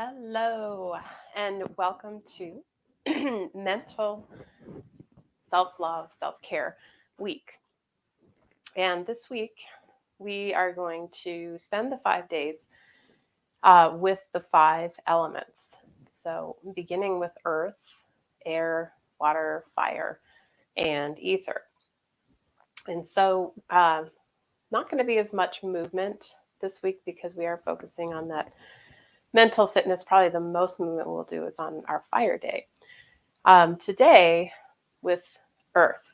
Hello, and welcome to Mental Self-Love, Self-Care Week. And this week, we are going to spend the 5 days with the 5 elements. So, beginning with earth, air, water, fire, and ether. And so, not going to be as much movement this week because we are focusing on that mental fitness. Probably the most movement we'll do is on our fire day. Today, with earth,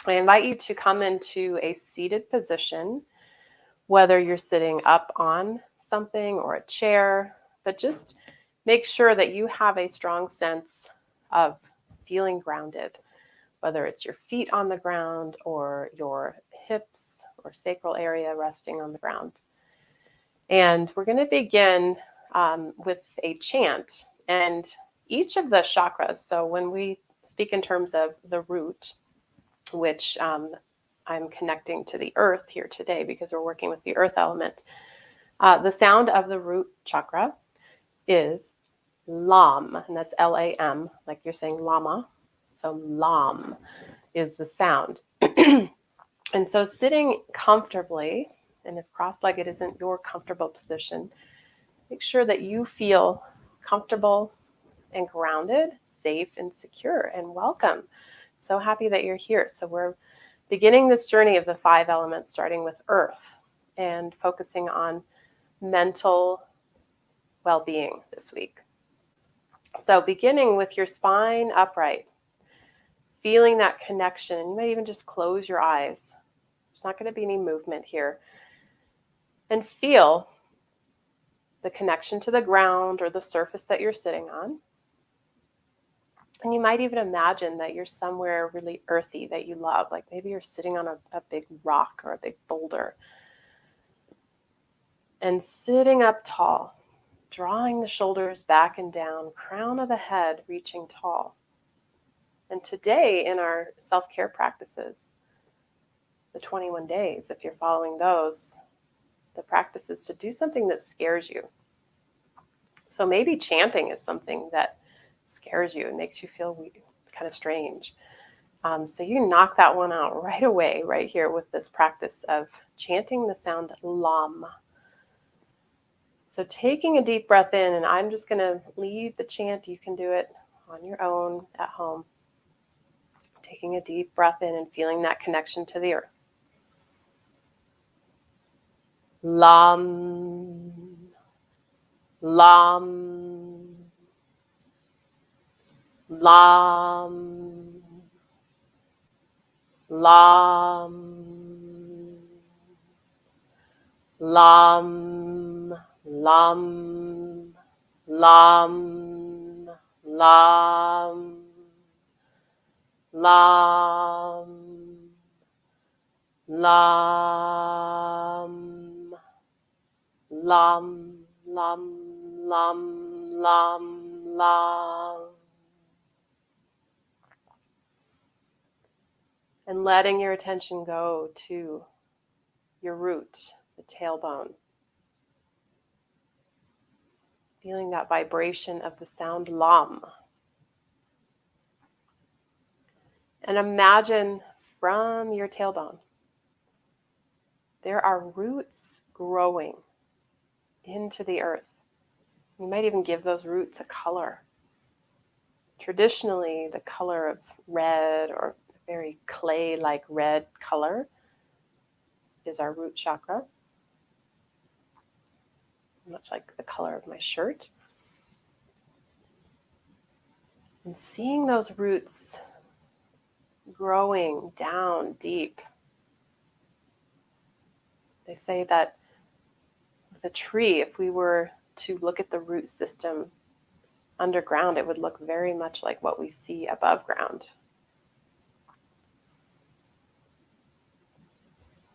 I invite you to come into a seated position, whether you're sitting up on something or a chair, but just make sure that you have a strong sense of feeling grounded, whether it's your feet on the ground or your hips or sacral area resting on the ground. And we're going to begin with a chant. And each of the chakras, so when we speak in terms of the root, which I'm connecting to the earth here today because we're working with the earth element, the sound of the root chakra is lam, and that's Lam, like you're saying llama. So lam is the sound. And so sitting comfortably, and if cross-legged isn't your comfortable position, make sure that you feel comfortable and grounded, safe and secure, and welcome. So happy that you're here. So we're beginning this journey of the 5 elements, starting with earth and focusing on mental well-being this week. So beginning with your spine upright, feeling that connection. You might even just close your eyes. There's not going to be any movement here. And feel the connection to the ground or the surface that you're sitting on. And you might even imagine that you're somewhere really earthy that you love, like maybe you're sitting on a big rock or a big boulder. And sitting up tall, drawing the shoulders back and down, crown of the head reaching tall. And today in our self-care practices, the 21 days, if you're following those, the practice is to do something that scares you. So maybe chanting is something that scares you and makes you feel kind of strange. So you knock that one out right away, right here with this practice of chanting the sound lam. So taking a deep breath in, and I'm just going to lead the chant. You can do it on your own at home. Taking a deep breath in and feeling that connection to the earth. Lam, lam, lam, lam, lam, lam, lam, lam, lam, lam, lam, lam, lam, lam, lam. And letting your attention go to your root, the tailbone. Feeling that vibration of the sound lam. And imagine from your tailbone, there are roots growing into the earth. You might even give those roots a color. Traditionally, the color of red or very clay-like red color is our root chakra, much like the color of my shirt. And seeing those roots growing down deep. They say that with a tree, if we were to look at the root system underground, it would look very much like what we see above ground.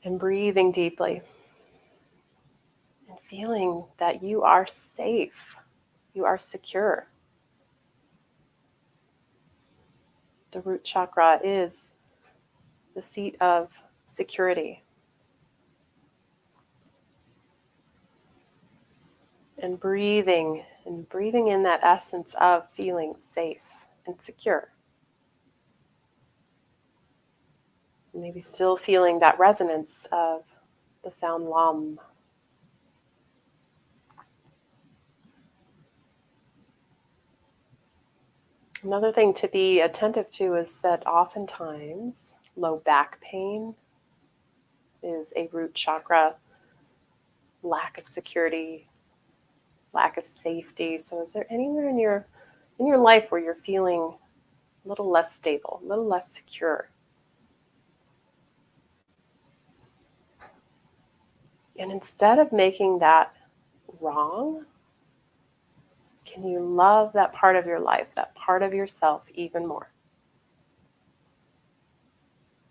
And breathing deeply and feeling that you are safe, you are secure. The root chakra is the seat of security. And breathing in that essence of feeling safe and secure. Maybe still feeling that resonance of the sound lam. Another thing to be attentive to is that oftentimes low back pain is a root chakra lack of security, lack of safety. So is there anywhere in your life where you're feeling a little less stable, a little less secure? And instead of making that wrong, can you love that part of your life, that part of yourself even more?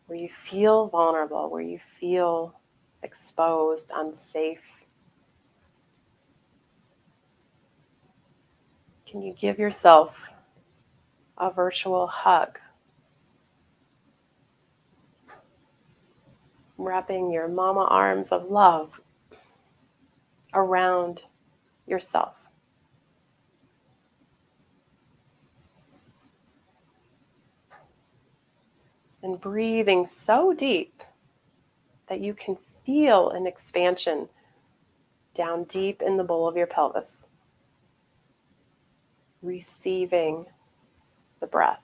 Where you feel vulnerable, where you feel exposed, unsafe. Can you give yourself a virtual hug? Wrapping your mama arms of love around yourself. And breathing so deep that you can feel an expansion down deep in the bowl of your pelvis. Receiving the breath.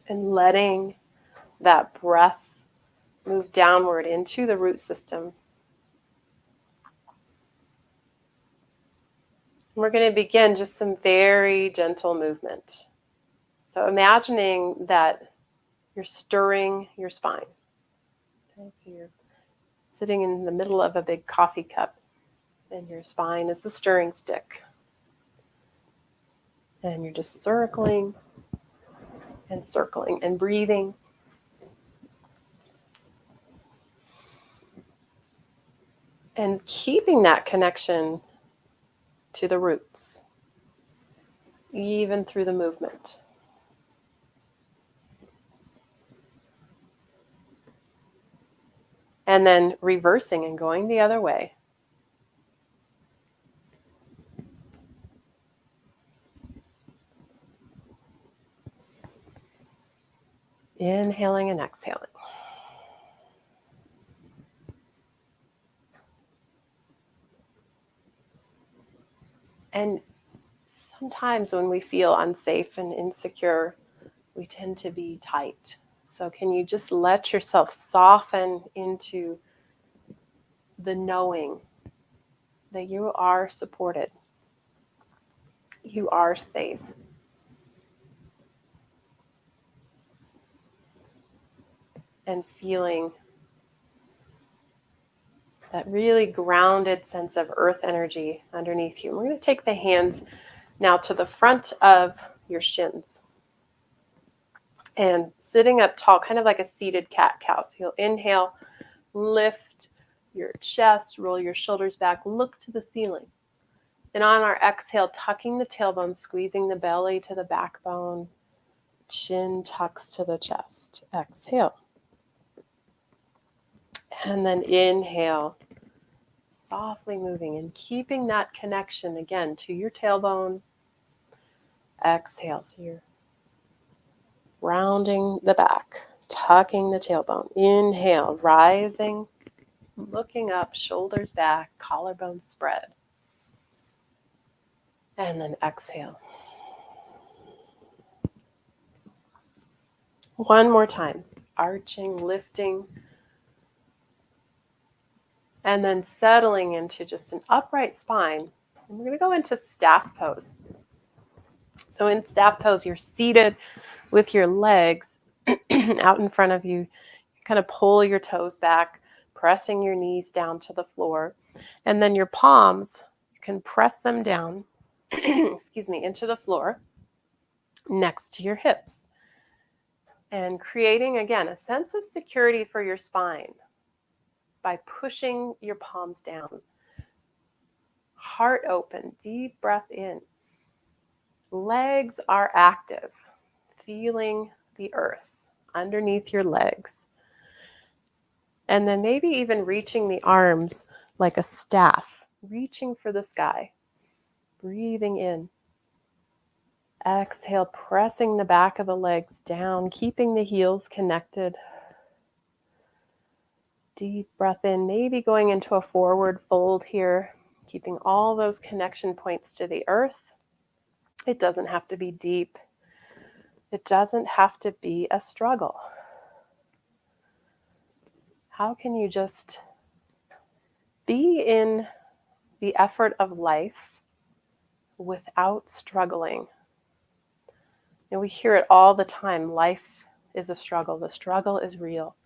And letting that breath move downward into the root system. We're going to begin just some very gentle movement. So imagining that you're stirring your spine. Okay, so you're sitting in the middle of a big coffee cup, and your spine is the stirring stick. And you're just circling and circling and breathing. And keeping that connection to the roots, even through the movement. And then reversing and going the other way. Inhaling and exhaling. And sometimes when we feel unsafe and insecure, we tend to be tight. So can you just let yourself soften into the knowing that you are supported, you are safe. And feeling that really grounded sense of earth energy underneath you. And we're going to take the hands now to the front of your shins. And sitting up tall, kind of like a seated cat-cow. So you'll inhale, lift your chest, roll your shoulders back, look to the ceiling. And on our exhale, tucking the tailbone, squeezing the belly to the backbone, chin tucks to the chest. Exhale. And then inhale, softly moving and keeping that connection again to your tailbone. Exhale, so you're rounding the back, tucking the tailbone. Inhale, rising, looking up, shoulders back, collarbone spread. And then exhale. One more time, arching, lifting, and then settling into just an upright spine. And we're going to go into staff pose. So in staff pose, you're seated with your legs out in front of you. You kind of pull your toes back, pressing your knees down to the floor. And then your palms, you can press them down, into the floor next to your hips. And creating, again, a sense of security for your spine by pushing your palms down. Heart open, deep breath in. Legs are active, feeling the earth underneath your legs. And then maybe even reaching the arms like a staff, reaching for the sky. Breathing in. Exhale, pressing the back of the legs down, keeping the heels connected. Deep breath in, maybe going into a forward fold here, keeping all those connection points to the earth. It doesn't have to be deep. It doesn't have to be a struggle. How can you just be in the effort of life without struggling? And we hear it all the time. Life is a struggle. The struggle is real.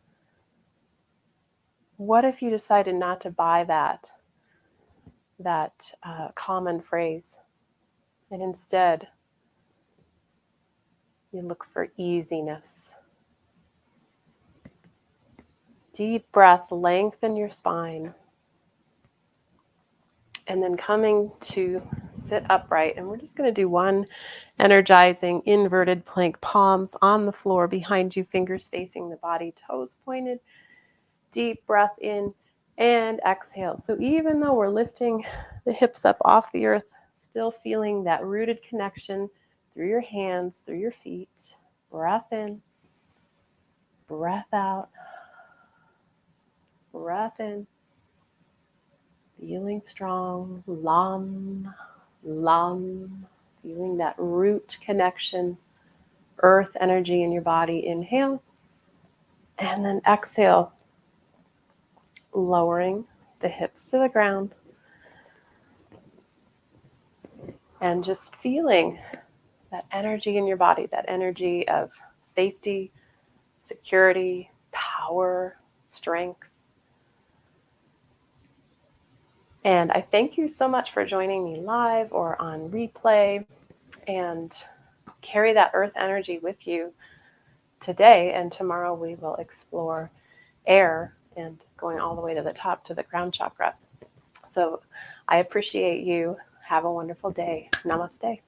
What if you decided not to buy that common phrase, and instead you look for easiness? Deep breath, lengthen your spine. And then coming to sit upright. And we're just going to do one energizing inverted plank, palms on the floor behind you, fingers facing the body, toes pointed. Deep breath in and exhale. So even though we're lifting the hips up off the earth, still feeling that rooted connection through your hands, through your feet. Breath in, breath out, breath in. Feeling strong, lam, lam, feeling that root connection, earth energy in your body. Inhale, and then exhale, lowering the hips to the ground, and just feeling that energy in your body, that energy of safety, security, power, strength. And I thank you so much for joining me live or on replay, and carry that earth energy with you today. And tomorrow we will explore air and going all the way to the top to the crown chakra. So I appreciate you. Have a wonderful day. Namaste.